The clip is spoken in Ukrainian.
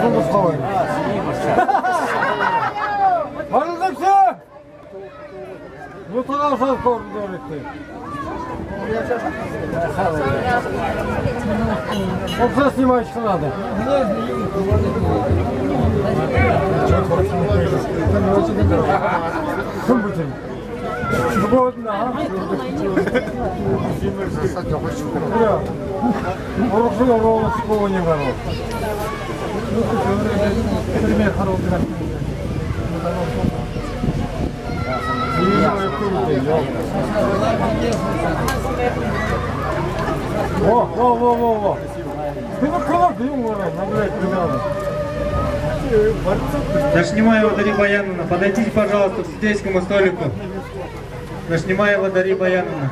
Onu sağlayın. Varıldı ki! Mutlaka sağ kordu devletti. Oksa sima işkıladı. Kim bu tüm? Bu boğdu ne ha? Ya. Orası yolu sıkı ne var o? Во. Ты ну кого ты можешь набрать ребята? Нашнимаева Дарья Баяновна, подойдите, пожалуйста, к судейскому столику. Нашнимаева Дарья Баяновна.